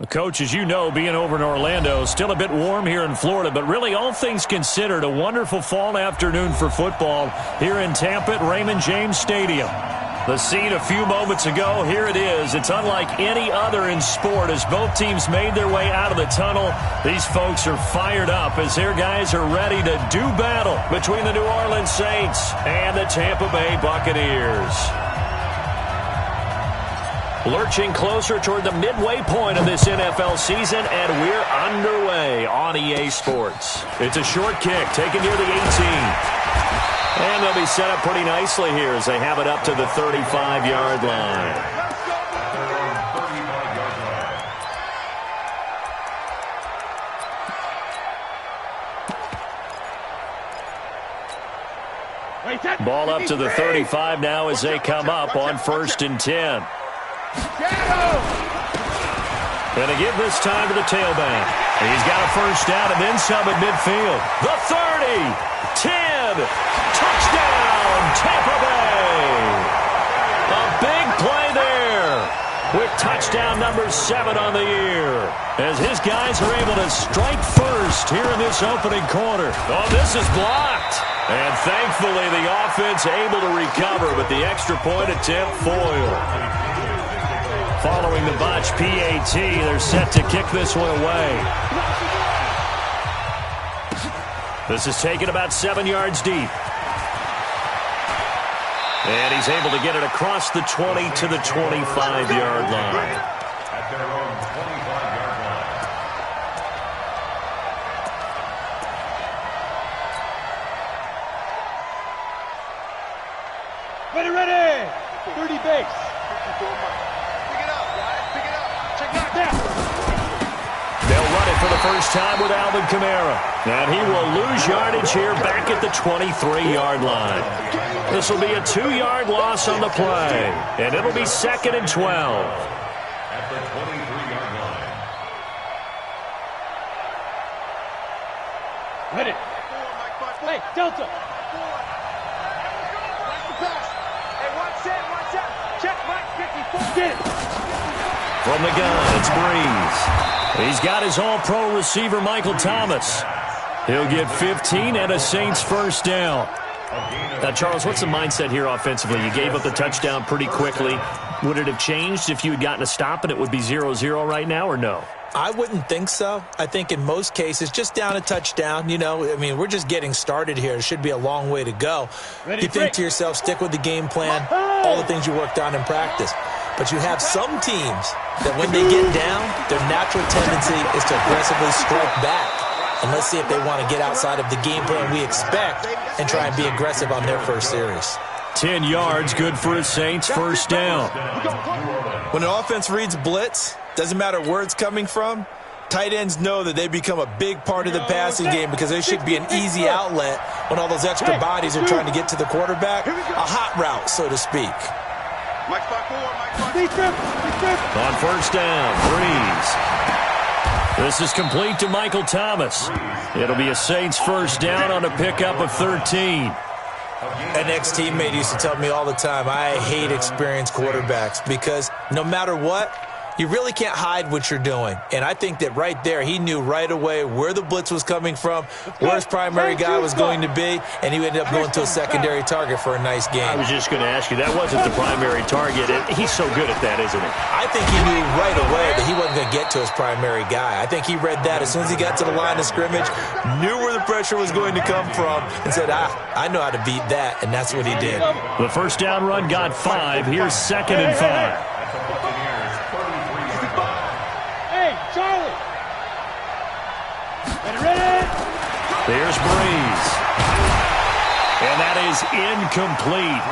Coach, as you know, being over in Orlando, still a bit warm here in Florida, but really all things considered, a wonderful fall afternoon for football here in Tampa at Raymond James Stadium. The scene a few moments ago, here it is. It's unlike any other in sport as both teams made their way out of the tunnel. These folks are fired up as their guys are ready to do battle between the New Orleans Saints and the Tampa Bay Buccaneers. Lurching closer toward the midway point of this NFL season, and we're underway on EA Sports. It's a short kick taken near the 18. And they'll be set up pretty nicely here as they have it up to the 35-yard line. Ball up to the 35 now as they come up on 1st and 10. Going to give this time to the tailback. He's got a first down and then some at midfield. The 30, 10, touchdown, Tampa Bay. A big play there with touchdown number 7 on the year as his guys are able to strike first here in this opening quarter. Oh, this is blocked. And thankfully the offense able to recover, but the extra point attempt foiled. Following the botch PAT, they're set to kick this one away. This is taken about 7 yards deep. And he's able to get it across the 20 to the 25-yard line. At their own 25-yard line. Ready! 30 base. They'll run it for the first time with Alvin Kamara. And he will lose yardage here back at the 23-yard line. This will be a 2-yard loss on the play. And it'll be 2nd and 12. At the 23-yard line. Ready. Hey, Delta. Hey, watch out. Check Mike 54. Get it. From the gun, it's Breeze. He's got his all-pro receiver, Michael Thomas. He'll get 15 and a Saints first down. Now, Charles, what's the mindset here offensively? You gave up the touchdown pretty quickly. Would it have changed if you had gotten a stop and it would be 0-0 right now, or no? I wouldn't think so. I think in most cases, just down a touchdown, we're just getting started here. It should be a long way to go. You think to yourself, stick with the game plan, all the things you worked on in practice. But you have some teams that when they get down, their natural tendency is to aggressively strike back. And let's see if they want to get outside of the game plan we expect and try and be aggressive on their first series. 10 yards, good for a Saints first down. When an offense reads blitz, doesn't matter where it's coming from, tight ends know that they become a big part of the passing game because they should be an easy outlet when all those extra bodies are trying to get to the quarterback. A hot route, so to speak. On first down, Breeze. This is complete to Michael Thomas. It'll be a Saints first down on a pickup of 13. An ex-teammate used to tell me all the time, I hate experienced quarterbacks because no matter what, you really can't hide what you're doing. And I think that right there, he knew right away where the blitz was coming from, where his primary guy was going to be, and he ended up going to a secondary target for a nice game. I was just going to ask you, that wasn't the primary target. He's so good at that, isn't he? I think he knew right away that he wasn't going to get to his primary guy. I think he read that as soon as he got to the line of scrimmage, knew where the pressure was going to come from, and said, I know how to beat that, and that's what he did. The first down run got 5. Here's 2nd and 5. Charlie! Ready? There's Breeze. And that is incomplete.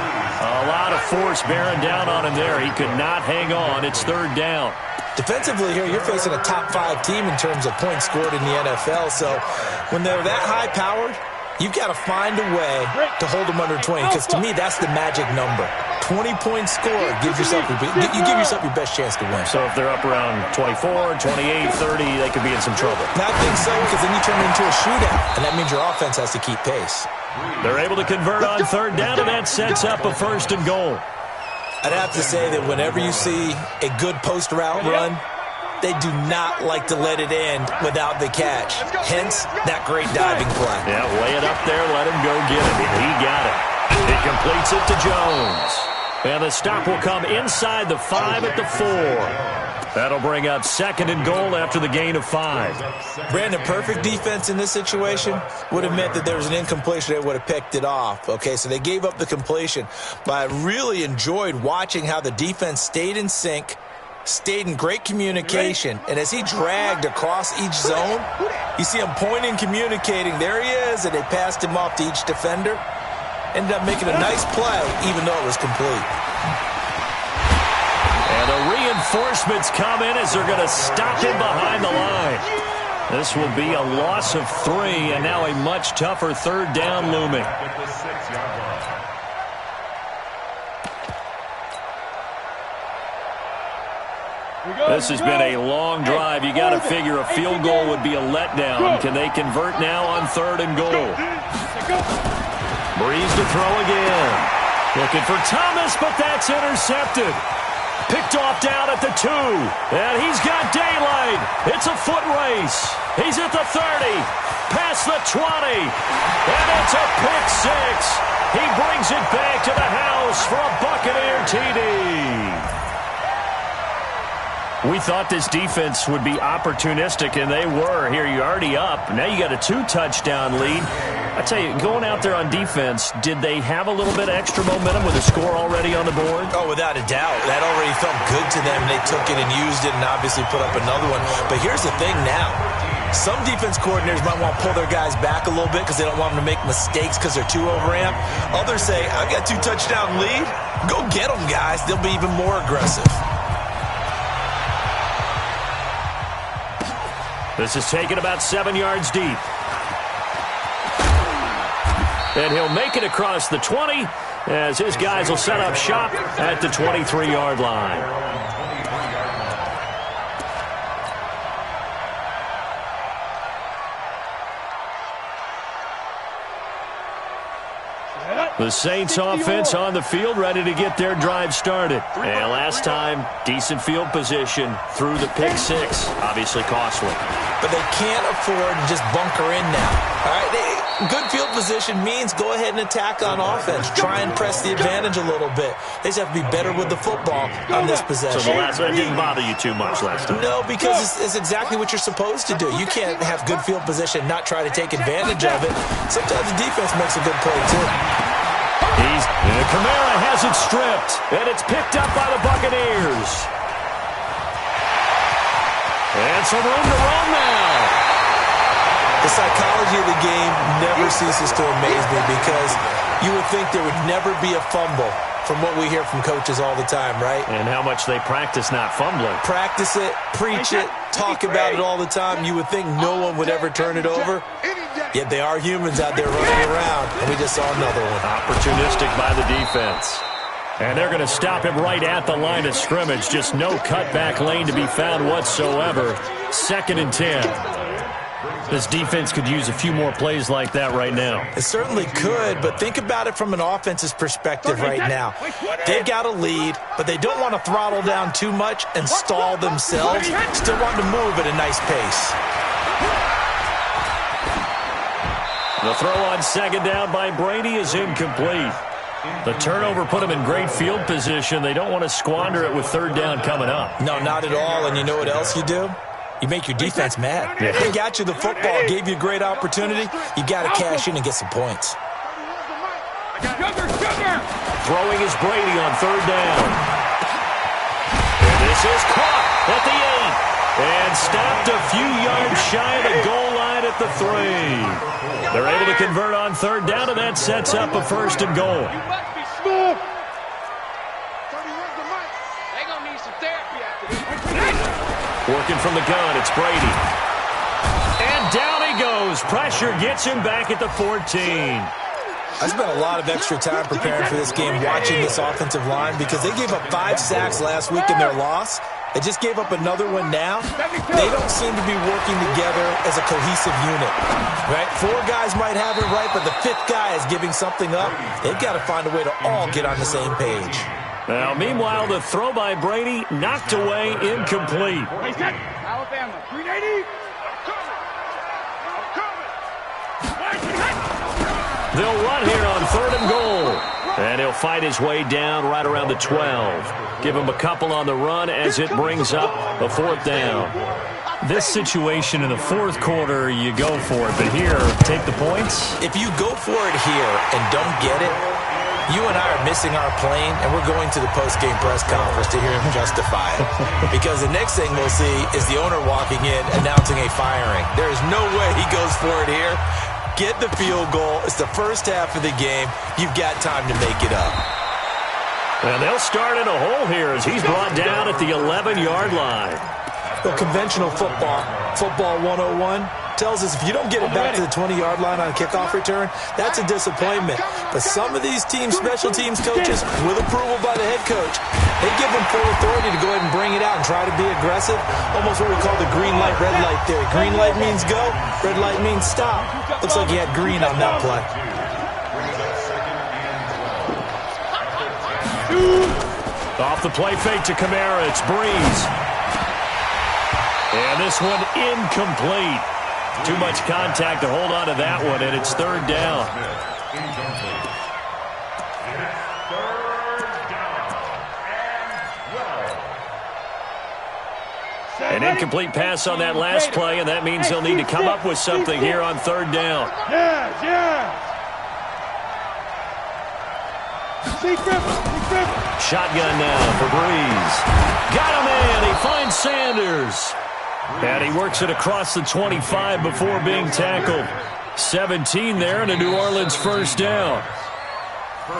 A lot of force bearing down on him there. He could not hang on. It's 3rd down. Defensively here, you're facing a top 5 team in terms of points scored in the NFL. So when they're that high-powered, you've got to find a way to hold them under 20, because to me, that's the magic number. 20 points scored, you give yourself your best chance to win. So if they're up around 24, 28, 30, they could be in some trouble. I think so, because then you turn it into a shootout, and that means your offense has to keep pace. They're able to convert on 3rd down, and that sets up a 1st and goal. I'd have to say that whenever you see a good post route run, they do not like to let it end without the catch. Hence, that great diving play. Yeah, lay it up there, let him go get it. He got it. It completes it to Jones. And the stop will come inside the 5 at the 4. That'll bring up 2nd and goal after the gain of 5. Brandon, perfect defense in this situation would have meant that there was an incompletion. They would have picked it off. Okay, so they gave up the completion. But I really enjoyed watching how the defense stayed in sync, stayed in great communication, and as he dragged across each zone, you see him pointing, communicating. There he is, and they passed him off to each defender. Ended up making a nice play, even though it was complete. And the reinforcements come in as they're going to stop him behind the line. This will be a loss of 3, and now a much tougher 3rd down looming. This has been a long drive. You got to figure a field goal would be a letdown. Can they convert now on 3rd and goal? Breeze to throw again. Looking for Thomas, but that's intercepted. Picked off down at the 2. And he's got daylight. It's a foot race. He's at the 30. Past the 20. And it's a pick 6. He brings it back to the house for a Buccaneer TD. We thought this defense would be opportunistic, and they were. Here, you're already up. Now you got a 2-touchdown lead. I tell you, going out there on defense, did they have a little bit of extra momentum with a score already on the board? Oh, without a doubt. That already felt good to them. They took it and used it and obviously put up another one. But here's the thing now. Some defense coordinators might want to pull their guys back a little bit because they don't want them to make mistakes because they're too overamped. Others say, I've got 2-touchdown lead. Go get them, guys. They'll be even more aggressive. This is taken about 7 yards deep. And he'll make it across the 20 as his guys will set up shop at the 23-yard line. The Saints offense on the field, ready to get their drive started. And last time, decent field position through the pick 6. Obviously costly. But they can't afford to just bunker in now. All right, good field position means go ahead and attack on offense. Try and press the advantage a little bit. They just have to be better with the football on this possession. So the last one didn't bother you too much last time? No, because it's exactly what you're supposed to do. You can't have good field position and not try to take advantage of it. Sometimes the defense makes a good play, too. Kamara has it stripped, and it's picked up by the Buccaneers. And some room to run now. The psychology of the game never ceases to amaze me because you would think there would never be a fumble from what we hear from coaches all the time, right? And how much they practice not fumbling. Practice it, preach it, talk about it all the time. You would think no one would ever turn it over. Yet they are humans out there running around, and we just saw another one. Opportunistic by the defense. And they're going to stop him right at the line of scrimmage. Just no cutback lane to be found whatsoever. 2nd and 10. This defense could use a few more plays like that right now. It certainly could, but think about it from an offense's perspective right now. They've got a lead, but they don't want to throttle down too much and stall themselves. Still want to move at a nice pace. The throw on 2nd down by Brady is incomplete. The turnover put them in great field position. They don't want to squander it with 3rd down coming up. No, not at all. And you know what else you do? You make your defense mad. Yeah. They got you the football, gave you a great opportunity. You got to cash in and get some points. Throwing is Brady on 3rd down. And this is caught at the 8. And stopped a few yards shy of the goal line at the 3. They're able to convert on 3rd down, and that sets up a 1st and goal. Working from the gun, it's Brady. And down he goes. Pressure gets him back at the 14. I spent a lot of extra time preparing for this game, watching this offensive line, because they gave up 5 sacks last week in their loss. They just gave up another one now. They don't seem to be working together as a cohesive unit, right? 4 guys might have it right, but the 5th guy is giving something up. They've got to find a way to all get on the same page. Now, meanwhile, the throw by Brady knocked away, incomplete. Alabama. 380. They'll run here on 3rd and goal. And he'll fight his way down right around the 12. Give him a couple on the run as it brings up a 4th down. This situation in the 4th quarter, you go for it. But here, take the points. If you go for it here and don't get it, you and I are missing our plane, and we're going to the post-game press conference to hear him justify it. Because the next thing we'll see is the owner walking in announcing a firing. There is no way he goes for it here. Get the field goal. It's the first half of the game. You've got time to make it up. And they'll start in a hole here as he's brought down at the 11-yard line. Well, conventional football 101, tells us if you don't get it back to the 20-yard line on a kickoff return, that's a disappointment. But some of these teams, special teams coaches, with approval by the head coach, they give them full authority to go ahead and bring it out and try to be aggressive. Almost what we call the green light, red light theory. Green light means go, red light means stop. Looks like he had green on that play. Off the play fake to Kamara, it's Breeze. And this one incomplete. Too much contact to hold on to that one, and it's 3rd down. An incomplete pass on that last play, and that means they'll need to come up with something here on 3rd down. Shotgun now for Breeze. Got him in. He finds Sanders. And he works it across the 25 before being tackled. 17 there, and a New Orleans 1st down.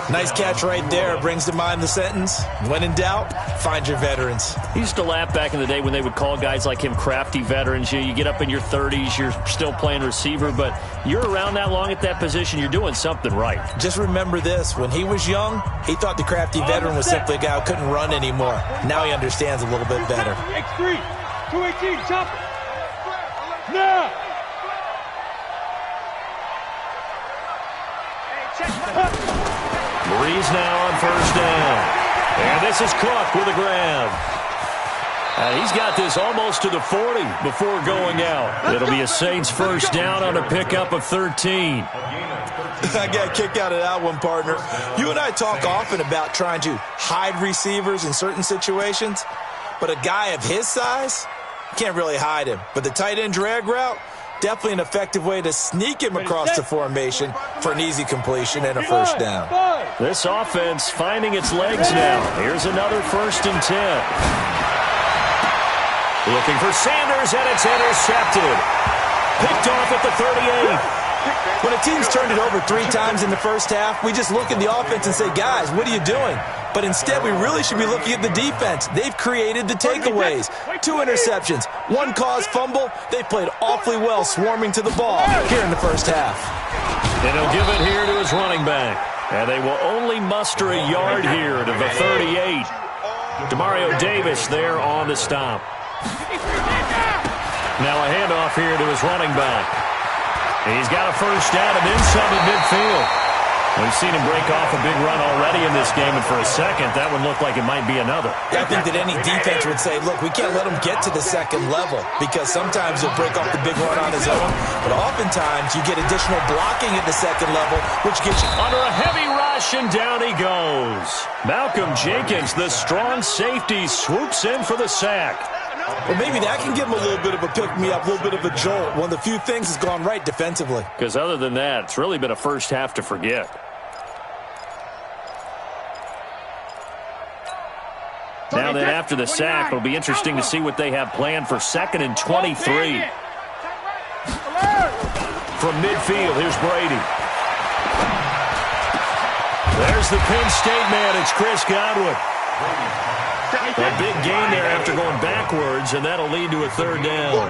Nice catch right there. Brings to mind the sentence, when in doubt, find your veterans. He used to laugh back in the day when they would call guys like him crafty veterans. You get up in your 30s, you're still playing receiver, but you're around that long at that position, you're doing something right. Just remember this. When he was young, he thought the crafty veteran was simply a guy who couldn't run anymore. Now he understands a little bit better. X3, 218, chop it. Now. Breeze now on 1st down. And this is Cook with a grab. He's got this almost to the 40 before going out. It'll be a Saints 1st down on a pickup of 13. I got a kick out of that one, partner. You and I talk often about trying to hide receivers in certain situations, but a guy of his size, you can't really hide him. But the tight end drag route, definitely an effective way to sneak him across the formation for an easy completion and a 1st down. This offense finding its legs now. Here's another 1st and 10. Looking for Sanders, and it's intercepted. Picked off at the 38. When a team's turned it over 3 times in the first half, we just look at the offense and say, guys, what are you doing? But instead, we really should be looking at the defense. They've created the takeaways. 2 interceptions, 1 caused fumble. They've played awfully well swarming to the ball here in the first half. And he'll give it here to his running back. And they will only muster a yard here to the 38. Demario Davis there on the stop. Now a handoff here to his running back. He's got a 1st down and then some at midfield. We've seen him break off a big run already in this game, and for a second, that one looked like it might be another. I think that any defense would say, look, we can't let him get to the 2nd level, because sometimes he'll break off the big run on his own, but oftentimes you get additional blocking at the 2nd level, which gets you under a heavy rush, and down he goes. Malcolm Jenkins, the strong safety, swoops in for the sack. Well, maybe that can give him a little bit of a pick-me-up, a little bit of a jolt. One of the few things has gone right defensively. Because other than that, it's really been a first half to forget. Now then, after the sack, it'll be interesting to see what they have planned for 2nd and 23. From midfield, here's Brady. There's the Penn State man. It's Chris Godwin. A big gain there after going backwards, and that'll lead to a 3rd down.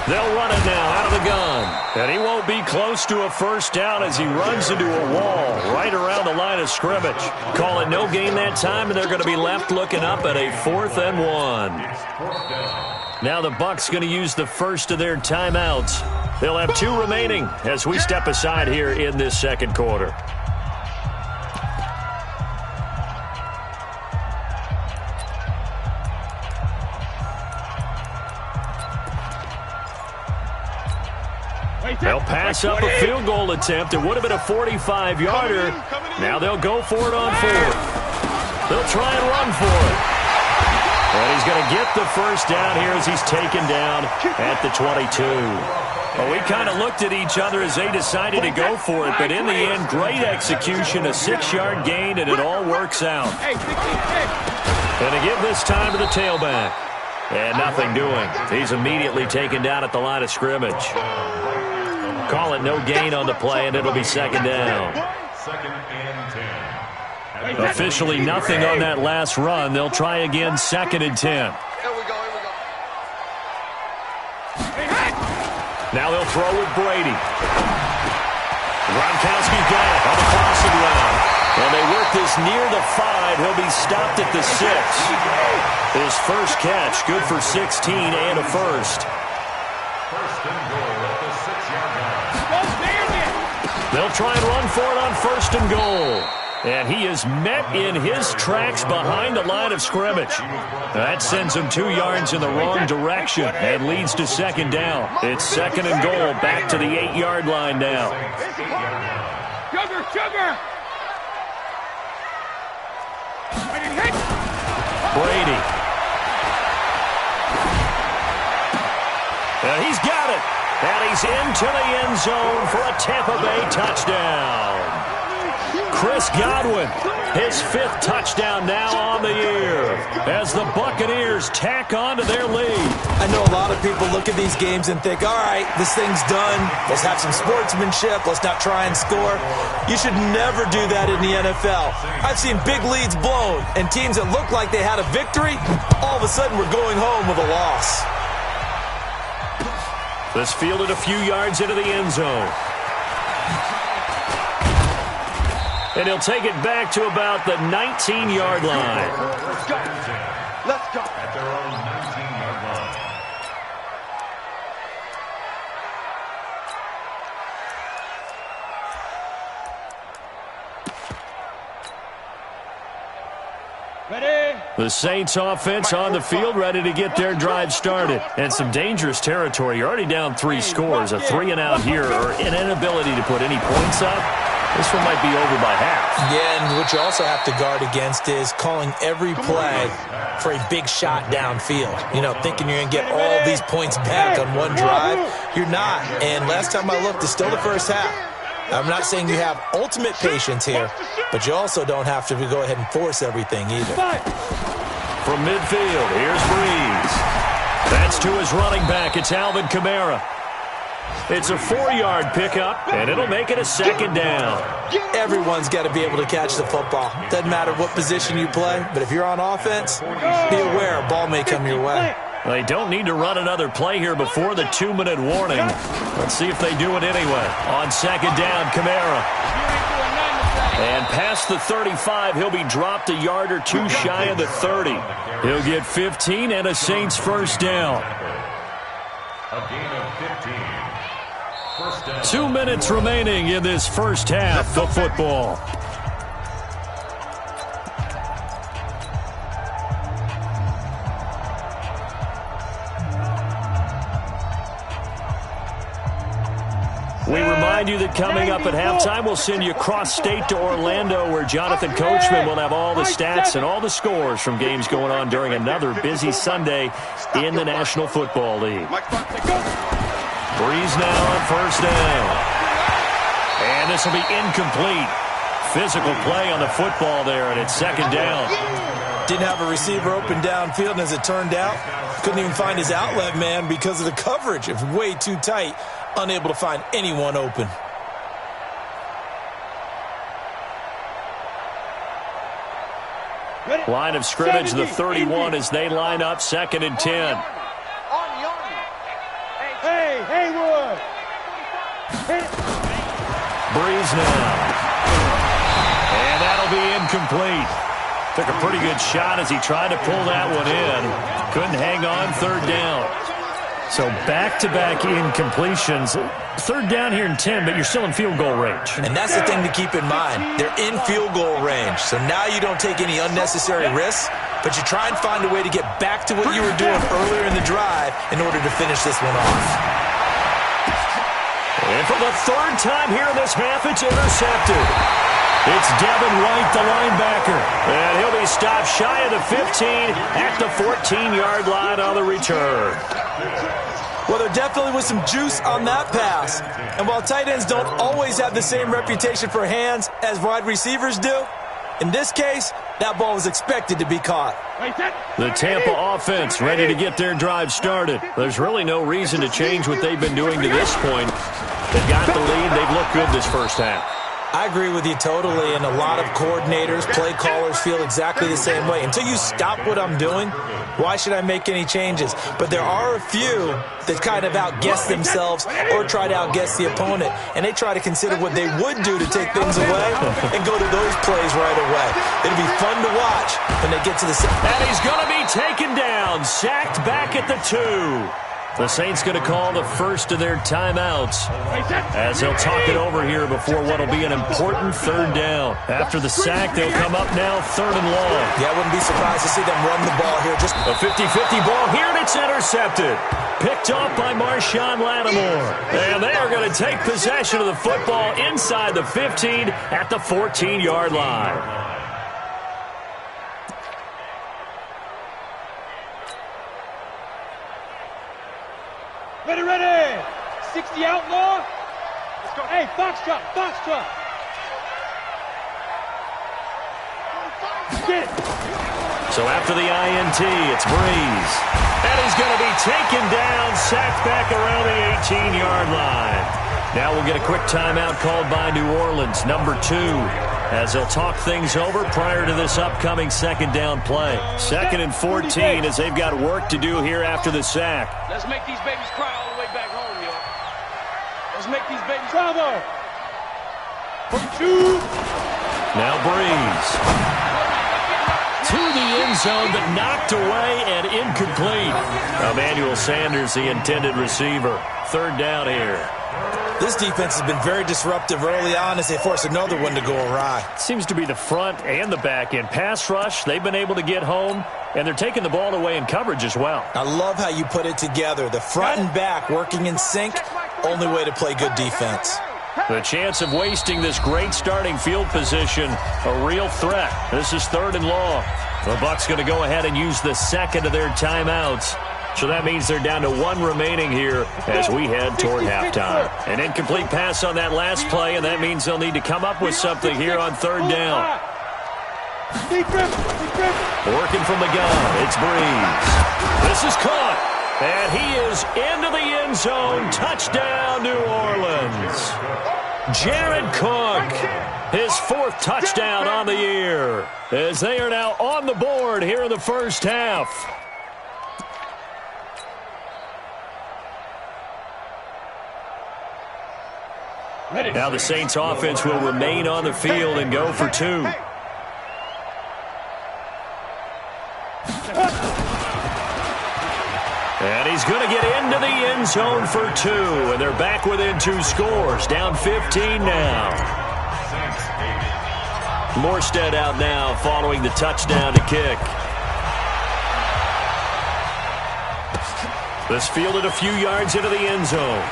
They'll run it now out of the gun. And he won't be close to a 1st down as he runs into a wall right around the line of scrimmage. Call it no gain that time, and they're going to be left looking up at a 4th and 1. Now the Bucs going to use the first of their timeouts. They'll have 2 remaining as we step aside here in this 2nd quarter. They'll pass up a field goal attempt. It would have been a 45-yarder. Now they'll go for it on fourth. They'll try and run for it. And he's going to get the first down here as he's taken down at the 22. Well, we kind of looked at each other as they decided to go for it, but in the end, great execution, a 6-yard gain, and it all works out. And to give this time to the tailback. And nothing doing. He's immediately taken down at the line of scrimmage. Call it no gain on the play, and it'll be second down. Second and 10. Officially nothing on that last run. They'll try again, second and 10. Here we go. Now they'll throw with Brady. Gronkowski's got it on the crossing route. And they work this near the 5. He'll be stopped at the 6. His first catch, good for 16 and a first. First and goal at the 6-yard line. They'll try and run for it on first and goal. And he is met in his tracks behind the line of scrimmage. That sends him 2 yards in the wrong direction and leads to second down. It's second and goal, back to the 8-yard line now. Sugar! Brady. And he's got it. And he's into the end zone for a Tampa Bay touchdown. Chris Godwin, his 5th touchdown now on the year as the Buccaneers tack on to their lead. I know a lot of people look at these games and think, all right, this thing's done. Let's have some sportsmanship. Let's not try and score. You should never do that in the NFL. I've seen big leads blown, and teams that look like they had a victory, all of a sudden we're going home with a loss. This fielded a few yards into the end zone. And he'll take it back to about the 19-yard line. Let's go. At their own 19-yard line. Ready? The Saints offense on the field, ready to get their drive started. And some dangerous territory. You're already down 3 scores. A 3-and-out here, or an inability to put any points up. This one might be over by half. Yeah, and what you also have to guard against is calling every play for a big shot downfield. You know, thinking you're going to get all these points back on one drive. You're not. And last time I looked, it's still the first half. I'm not saying you have ultimate patience here, but you also don't have to go ahead and force everything either. From midfield, here's Breeze. That's to his running back. It's Alvin Kamara. It's a 4-yard pickup, and it'll make it a second down. Everyone's got to be able to catch the football. Doesn't matter what position you play, but if you're on offense, be aware a ball may come your way. They don't need to run another play here before the 2-minute warning. Let's see if they do it anyway. On second down, Kamara. And past the 35, he'll be dropped a yard or 2 shy of the 30. He'll get 15 and a Saints first down. A gain of 15. First down. 2 minutes remaining in this first half of football. We remind you that coming up at halftime, we'll send you cross-state to Orlando, where Jonathan Coachman will have all the stats and all the scores from games going on during another busy Sunday in the National Football League. Breeze now on first down. And this will be incomplete. Physical play on the football there, and it's second down. Didn't have a receiver open downfield, and as it turned out, couldn't even find his outlet man because of the coverage. It was way too tight. Unable to find anyone open. Line of scrimmage, the 31, as they line up second and 10. Hey, Haywood. Breeze now. And that'll be incomplete. Took a pretty good shot as he tried to pull that one in. Couldn't hang on, third down. So back-to-back incompletions. Third down here in 10, but you're still in field goal range. And that's the thing to keep in mind. They're in field goal range. So now you don't take any unnecessary risks, but you try and find a way to get back to what you were doing earlier in the drive in order to finish this one off. And for the third time here in this half, it's intercepted. It's Devin White, the linebacker. And he'll be stopped shy of the 15 at the 14-yard line on the return. Well, there definitely was some juice on that pass. And while tight ends don't always have the same reputation for hands as wide receivers do, in this case, that ball was expected to be caught. The Tampa offense ready to get their drive started. There's really no reason to change what they've been doing to this point. They've got the lead. They've looked good this first half. I agree with you totally, and a lot of coordinators, play callers feel exactly the same way. Until you stop what I'm doing, why should I make any changes? But there are a few that kind of outguess themselves or try to outguess the opponent, and they try to consider what they would do to take things away and go to those plays right away. It'll be fun to watch when they get to the... And he's going to be taken down, sacked back at the 2. The Saints going to call the first of their timeouts as they'll talk it over here before what will be an important third down. After the sack, they'll come up now third and long. Yeah, I wouldn't be surprised to see them run the ball here. Just a 50-50 ball here, and it's intercepted. Picked off by Marshawn Lattimore. And they are going to take possession of the football inside the 15 at the 14-yard line. Ready. 60 outlaw. Let's go. Hey, Foxtrot. Get it. So after the INT, it's Breeze. And he's going to be taken down, sacked back around the 18-yard line. Now we'll get a quick timeout called by New Orleans, number 2, as they'll talk things over prior to this upcoming second down play. 2nd and 14 as they've got work to do here after the sack. Let's make these babies cry all the way back home, yo. Let's make these babies cry, though. 2. Now Breeze. To the end zone, but knocked away and incomplete. Emmanuel Sanders, the intended receiver. Third down here. This defense has been very disruptive early on as they force another one to go awry. Seems to be the front and the back end. Pass rush, they've been able to get home, and they're taking the ball away in coverage as well. I love how you put it together. The front and back working in sync, only way to play good defense. The chance of wasting this great starting field position, a real threat. This is third and long. The Bucs going to go ahead and use the second of their timeouts. So that means they're down to 1 remaining here as we head toward halftime. An incomplete pass on that last play, and that means they'll need to come up with something here on third down. Working from the gun, it's Breeze. This is caught, and he is into the end zone. Touchdown, New Orleans. Jared Cook, his 4th touchdown on the year, as they are now on the board here in the first half. Now the Saints offense will remain on the field and go for 2. And he's going to get into the end zone for 2. And they're back within 2 scores. Down 15 now. Morstead out now following the touchdown to kick. This fielded a few yards into the end zone.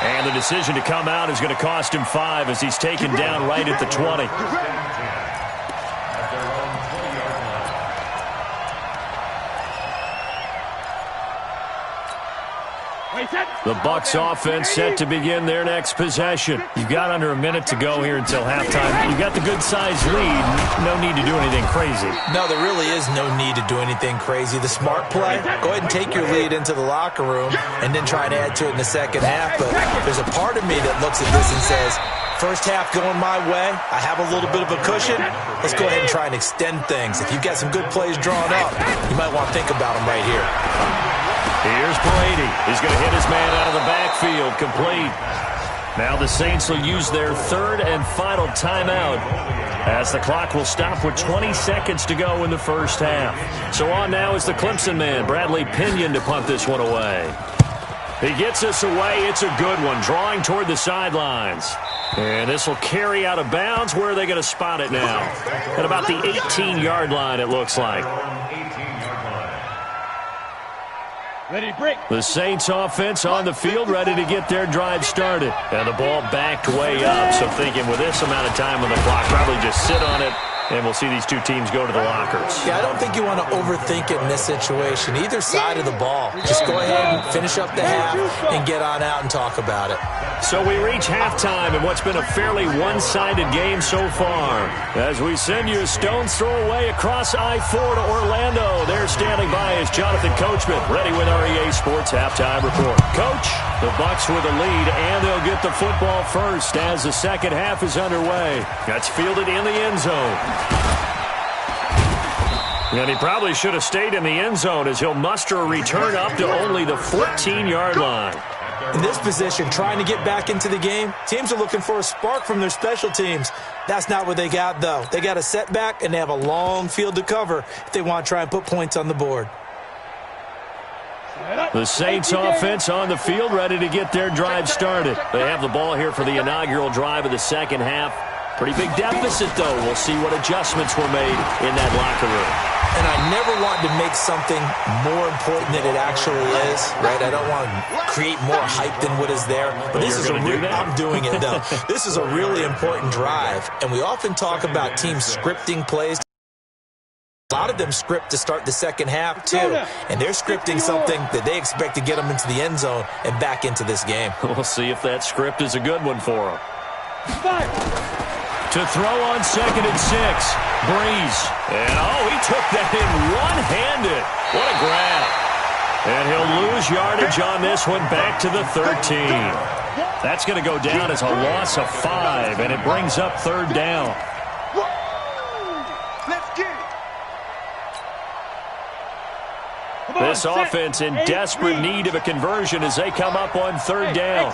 And the decision to come out is going to cost him 5 as he's taken down right at the 20. The Bucs offense set to begin their next possession. You've got under a minute to go here until halftime. You've got the good-sized lead. No need to do anything crazy. No, there really is no need to do anything crazy. The smart play, go ahead and take your lead into the locker room and then try and add to it in the second half. But there's a part of me that looks at this and says, first half going my way, I have a little bit of a cushion. Let's go ahead and try and extend things. If you've got some good plays drawn up, you might want to think about them right here. Here's Brady. He's going to hit his man out of the backfield. Complete. Now the Saints will use their 3rd and final timeout as the clock will stop with 20 seconds to go in the first half. So on now is the Clemson man, Bradley Pinion, to punt this one away. He gets this away. It's a good one, drawing toward the sidelines. And this will carry out of bounds. Where are they going to spot it now? At about the 18-yard line, it looks like. The Saints offense on the field, ready to get their drive started. And the ball backed way up, so thinking with this amount of time on the clock, probably just sit on it, and we'll see these two teams go to the lockers. Yeah, I don't think you want to overthink it in this situation. Either side of the ball. Just go ahead and finish up the half and get on out and talk about it. So we reach halftime in what's been a fairly one-sided game so far. As we send you a stone's throw away across I-4 to Orlando. There standing by is Jonathan Coachman, ready with our EA Sports Halftime Report. Coach, the Bucs with the lead, and they'll get the football first as the second half is underway. That's fielded in the end zone. And he probably should have stayed in the end zone as he'll muster a return up to only the 14-yard line. In this position, trying to get back into the game, teams are looking for a spark from their special teams. That's not what they got, though. They got a setback, and they have a long field to cover if they want to try and put points on the board. The Saints offense on the field, ready to get their drive started. They have the ball here for the inaugural drive of the second half. Pretty big deficit, though. We'll see what adjustments were made in that locker room. And I never want to make something more important than it actually is, right? I don't want to create more hype than what is there. But this is I'm doing it, though. This is a really important drive. And we often talk about teams scripting plays. A lot of them script to start the second half, too. And they're scripting something that they expect to get them into the end zone and back into this game. We'll see if that script is a good one for them. To throw on second and 6, Breeze. And, he took that in one-handed. What a grab. And he'll lose yardage on this one back to the 13. That's going to go down as a loss of 5, and it brings up third down. This offense in desperate need of a conversion as they come up on third down.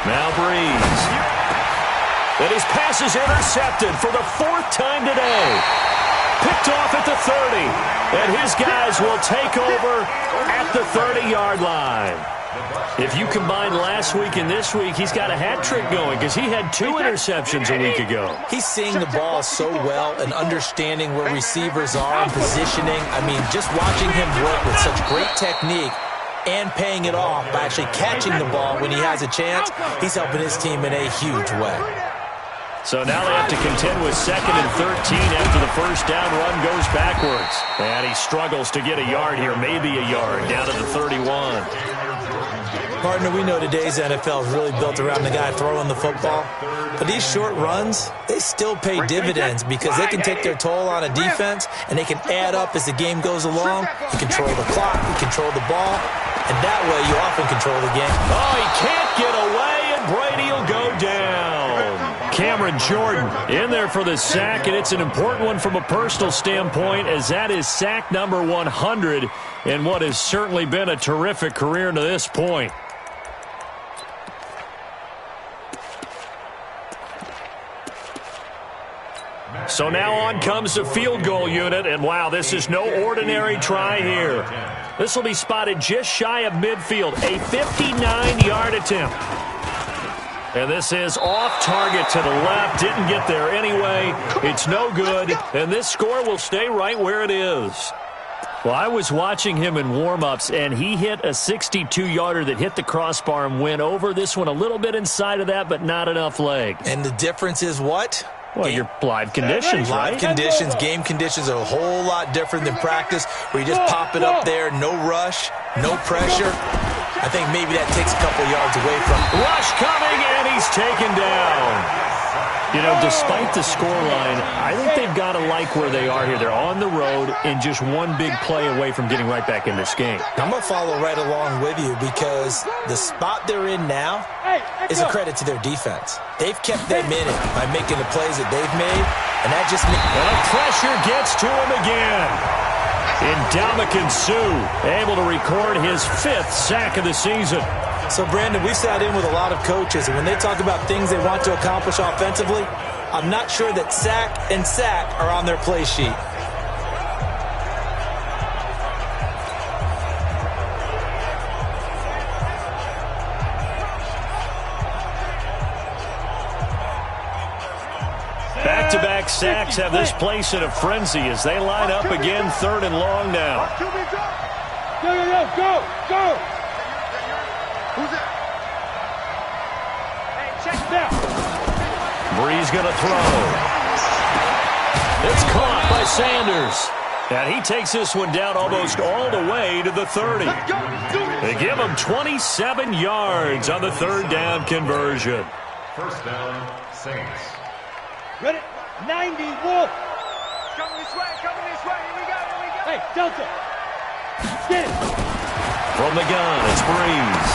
Now Breeze. And his pass is intercepted for the 4th time today. Picked off at the 30. And his guys will take over at the 30-yard line. If you combine last week and this week, he's got a hat trick going because he had 2 interceptions a week ago. He's seeing the ball so well and understanding where receivers are and positioning. I mean, just watching him work with such great technique and paying it off by actually catching the ball when he has a chance, he's helping his team in a huge way. So now they have to contend with second and 13 after the first down run goes backwards. And he struggles to get a yard here, maybe a yard, down to the 31. Partner, we know today's NFL is really built around the guy throwing the football. But these short runs, they still pay dividends because they can take their toll on a defense and they can add up as the game goes along. You control the clock, you control the ball, and that way you often control the game. Oh, he can't get away, and Brady will go down. Cameron Jordan in there for the sack, and it's an important one from a personal standpoint as that is sack number 100 in what has certainly been a terrific career to this point. So now on comes the field goal unit, and wow, this is no ordinary try here. This will be spotted just shy of midfield, a 59-yard attempt. And this is off target to the left, didn't get there anyway. It's no good, and this score will stay right where it is. Well, I was watching him in warm-ups, and he hit a 62-yarder that hit the crossbar and went over. This one a little bit inside of that, but not enough leg. And the difference is what? Well, your live conditions, right? Live conditions, game conditions are a whole lot different than practice where you just pop it up there, no rush, no pressure. I think maybe that takes a couple yards away from him. Rush coming, and he's taken down. You know, despite the scoreline, I think they've got to like where they are here. They're on the road and just one big play away from getting right back in this game. I'm going to follow right along with you because the spot they're in now is a credit to their defense. They've kept them in it by making the plays that they've made, and that just makes... And the pressure gets to him again. Ndamukong Suh able to record his 5th sack of the season. So, Brandon, we sat in with a lot of coaches, and when they talk about things they want to accomplish offensively, I'm not sure that sack and sack are on their play sheet. Back-to-back back-to-back sacks have this place in a frenzy as they line up again, 3rd and long now. Go! Who's that? Hey, check it out. Bree's going to throw. It's caught by Sanders. And he takes this one down almost all the way to the 30. They give him 27 yards on the 3rd down conversion. First down, Saints. Ready? 90, Wolf. Coming this way. Here we go. Hey, Delta. Get it. From the gun, it's Breeze.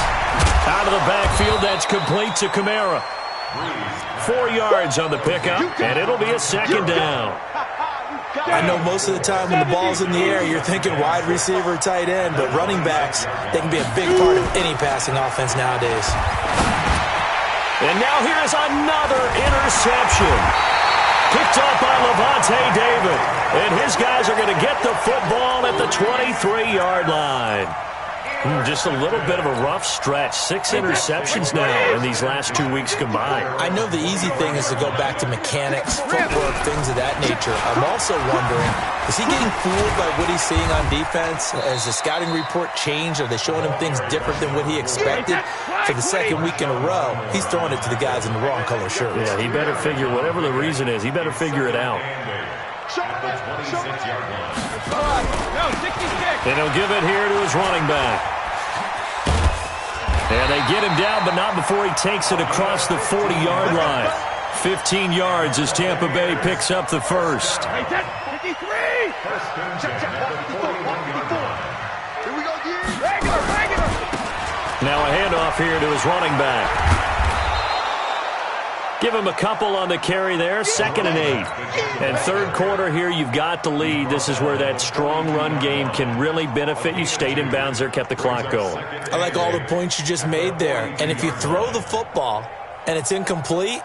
Out of the backfield, that's complete to Kamara. 4 yards on the pickup, and it'll be a 2nd down. I know most of the time when the ball's in the air, you're thinking wide receiver, tight end, but running backs, they can be a big part of any passing offense nowadays. And now here's another interception. Picked up by Levante David. And his guys are going to get the football at the 23-yard line. Just a little bit of a rough stretch. 6 interceptions now in these last 2 weeks combined. I know the easy thing is to go back to mechanics, footwork, things of that nature. I'm also wondering, is he getting fooled by what he's seeing on defense? Has the scouting report changed? Are they showing him things different than what he expected? For the 2nd week in a row, he's throwing it to the guys in the wrong color shirts. Yeah, he better figure, whatever the reason is, he better figure it out. And he'll give it here to his running back. And they get him down, but not before he takes it across the 40-yard line. 15 yards as Tampa Bay picks up the first. 53! Regular! Now a handoff here to his running back. Give him a couple on the carry there, 2nd and 8. And 3rd quarter here, you've got the lead. This is where that strong run game can really benefit you. Stayed in bounds there, kept the clock going. I like all the points you just made there. And if you throw the football and it's incomplete,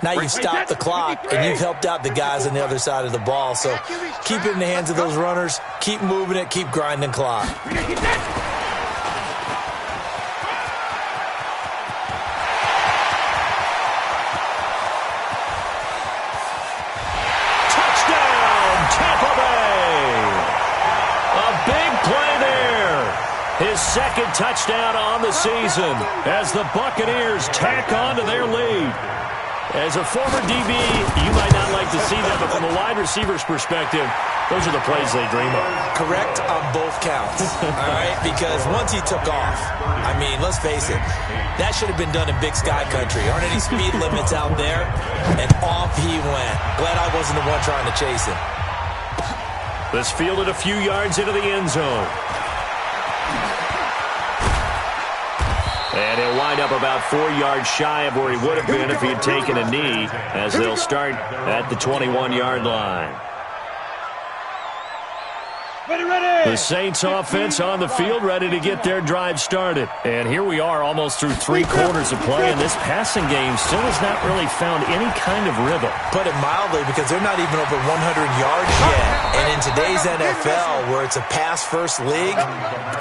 now you've stopped the clock and you've helped out the guys on the other side of the ball. So keep it in the hands of those runners. Keep moving it. Keep grinding clock. His 2nd touchdown on the season as the Buccaneers tack on to their lead. As a former DB, you might not like to see that, but from a wide receiver's perspective, those are the plays they dream of. Correct on both counts, all right? Because once he took off, I mean, let's face it, that should have been done in Big Sky Country. Aren't any speed limits out there? And off he went. Glad I wasn't the one trying to chase him. This fielded a few yards into the end zone. And he'll wind up about 4 yards shy of where he would have been if he had taken a knee, as they'll start at the 21-yard line. The Saints offense on the field, ready to get their drive started. And here we are almost through 3 quarters of play, and this passing game still has not really found any kind of rhythm. Put it mildly, because they're not even over 100 yards yet. And in today's NFL, where it's a pass-first league,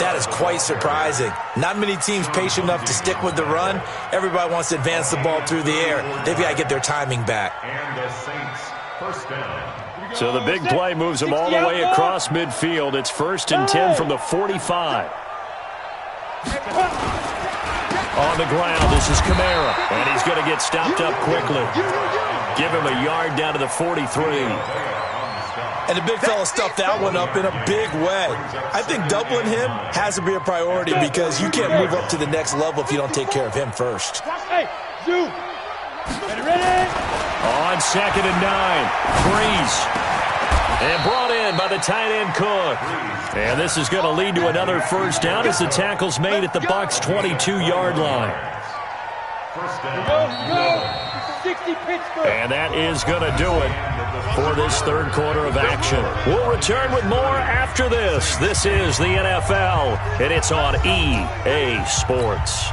that is quite surprising. Not many teams patient enough to stick with the run. Everybody wants to advance the ball through the air. They've got to get their timing back. And the Saints, first down. So the big play moves them all the way across midfield. It's 1st and 10 from the 45. On the ground, this is Kamara, and he's going to get stopped up quickly. Give him a yard down to the 43. And the big fella stuffed that one up in a big way. I think doubling him has to be a priority because you can't move up to the next level if you don't take care of him first. Hey, Zoo! Ready? On 2nd and 9, Breeze. And brought in by the tight end Cook. And this is going to lead to another first down as the tackle's made at the Bucs' 22-yard line. And that is going to do it for this 3rd quarter of action. We'll return with more after this. This is the NFL, and it's on EA Sports.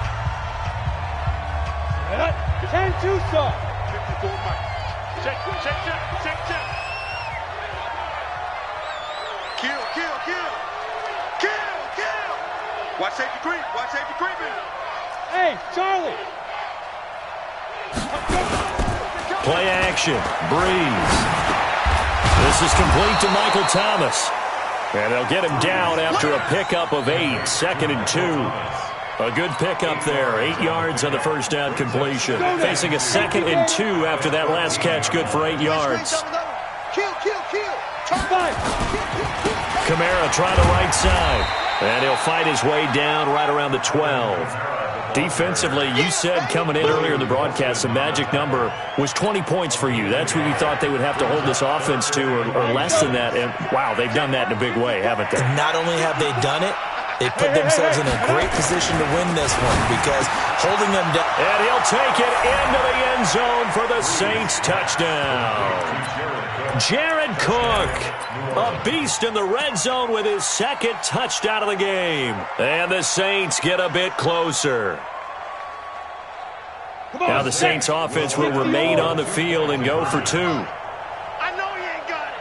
10-2, sir. Check. Kill. Watch safety creeping. Hey, Charlie. Play action. Breeze. This is complete to Michael Thomas. And they'll get him down after a pickup of 8, 2nd and 2. A good pickup there, 8 yards on the first down completion. Facing a 2nd and 2 after that last catch, good for 8 yards. Kamara trying the right side. And he'll fight his way down right around the 12. Defensively, you said coming in earlier in the broadcast, the magic number was 20 points for you. That's what you thought they would have to hold this offense to, or less than that. And, wow, they've done that in a big way, haven't they? And not only have they done it, they put themselves in a great position to win this one because holding them down. And he'll take it into the end zone for the Saints touchdown. Jared Cook, a beast in the red zone with his 2nd touchdown of the game. And the Saints get a bit closer. Now the Saints offense will remain on the field and go for 2. I know you ain't got it.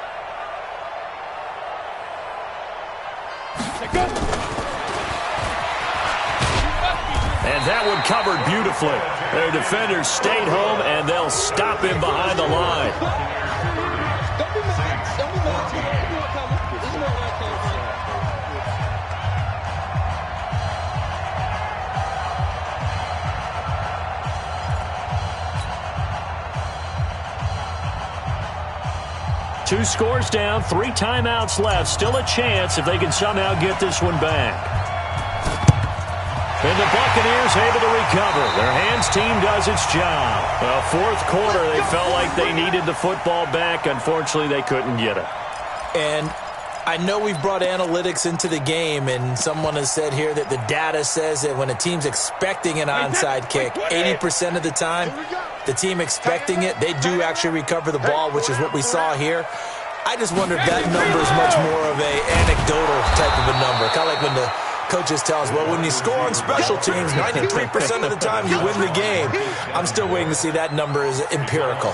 And that one covered beautifully. Their defenders stayed home, and they'll stop him behind the line. Two scores down, 3 timeouts left. Still a chance if they can somehow get this one back. And the Buccaneers able to recover. Their hands team does its job. Fourth quarter, they felt like they needed the football back. Unfortunately, they couldn't get it. And I know we've brought analytics into the game, and someone has said here that the data says that when a team's expecting an onside kick, 80% of the time, the team expecting it, they do actually recover the ball, which is what we saw here. I just wonder if that number is much more of a anecdotal type of a number. Kind of like when the coaches tell us, well, when you score on special teams, 93% of the time you win the game. I'm still waiting to see that number is empirical.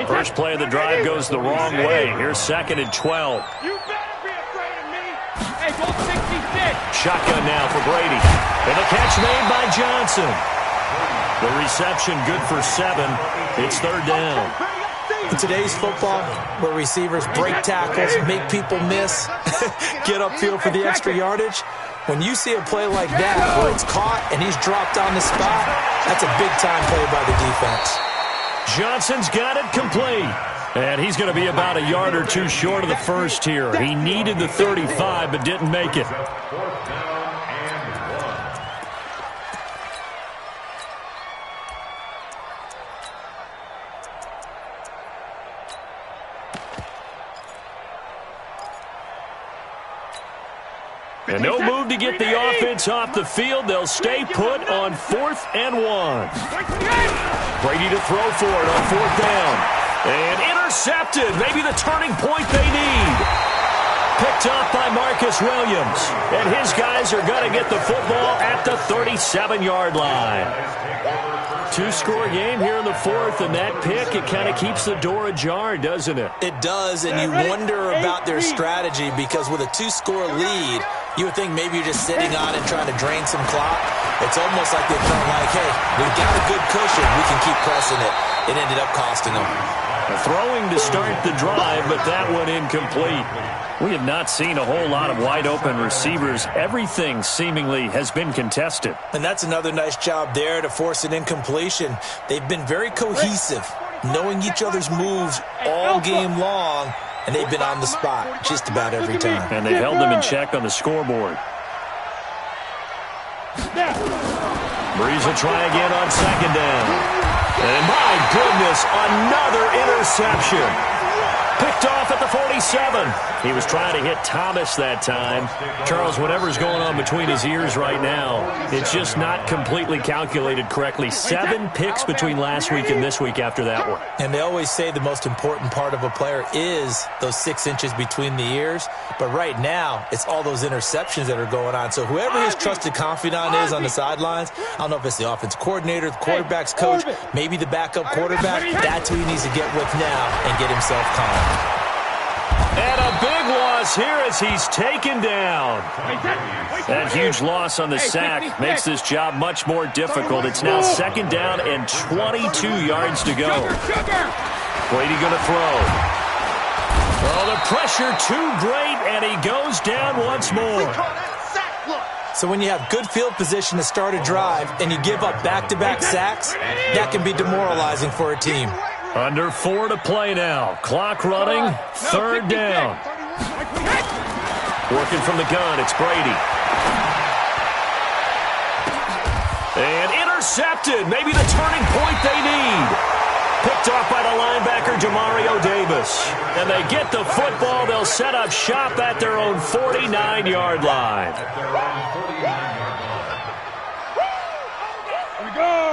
First play of the drive goes the wrong way. Here's 2nd and 12. You better be afraid of me. Hey, go 66. Shotgun now for Brady. And the catch made by Johnson. The reception good for 7. It's 3rd down. In today's football, where receivers break tackles, make people miss, get upfield for the extra yardage, when you see a play like that where it's caught and he's dropped on the spot, that's a big-time play by the defense. Johnson's got it complete. And he's going to be about a yard or 2 short of the first here. He needed the 35 but didn't make it. And no move to get the offense off the field. They'll stay put on 4th and 1. Brady to throw for it on 4th down. And intercepted. Maybe the turning point they need. Picked off by Marcus Williams. And his guys are going to get the football at the 37-yard line. 2-score game here in the 4th, and that pick, it kind of keeps the door ajar, doesn't it? It does, and you wonder about their strategy because with a 2-score lead, you would think maybe you're just sitting on and trying to drain some clock. It's almost like they felt like, hey, we've got a good cushion. We can keep pressing it. It ended up costing them. Throwing to start the drive, but that one incomplete. We have not seen a whole lot of wide-open receivers. Everything seemingly has been contested. And that's another nice job there to force an incompletion. They've been very cohesive, knowing each other's moves all game long, and they've been on the spot just about every time. And they've held them in check on the scoreboard. Breeze will try again on 2nd down. And my goodness, another interception. Picked off at the 47. He was trying to hit Thomas that time. Charles, whatever's going on between his ears right now, it's just not completely calculated correctly. 7 picks between last week and this week after that one. And they always say the most important part of a player is those 6 inches between the ears. But right now, it's all those interceptions that are going on. So whoever his trusted confidant is on the sidelines, I don't know if it's the offense coordinator, the quarterback's coach, maybe the backup quarterback, that's who he needs to get with now and get himself calm. And a big loss here as he's taken down. That huge loss on the sack makes this job much more difficult. It's now 2nd down and 22 yards to go. Brady going to throw. Oh, the pressure too great, and he goes down once more. So when you have good field position to start a drive and you give up back-to-back sacks, that can be demoralizing for a team. Under 4 to play now. Clock running. 3rd down. Working from the gun, it's Brady. And intercepted. Maybe the turning point they need. Picked off by the linebacker, Jamario Davis. And they get the football. They'll set up shop at their own 49-yard line.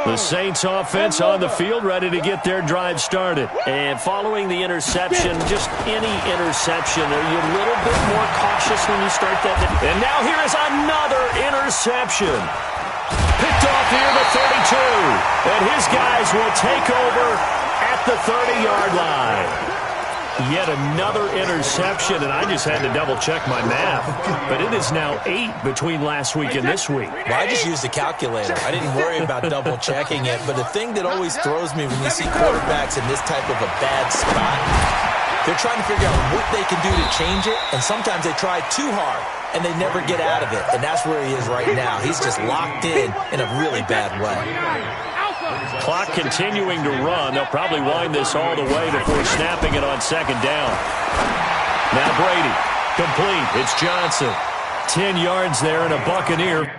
The Saints offense on the field, ready to get their drive started. And following the interception, just any interception, are you a little bit more cautious when you start that? And now here is another interception. Picked off near the 32. And his guys will take over at the 30-yard line. Yet another interception, and I just had to double-check my math. But it is now 8 between last week and this week. Well, I just used a calculator. I didn't worry about double-checking it. But the thing that always throws me when you see quarterbacks in this type of a bad spot, they're trying to figure out what they can do to change it, and sometimes they try too hard, and they never get out of it. And that's where he is right now. He's just locked in a really bad way. Clock continuing to run. They'll probably wind this all the way before snapping it on 2nd down. Now Brady. Complete. It's Johnson. 10 yards there and a Buccaneer.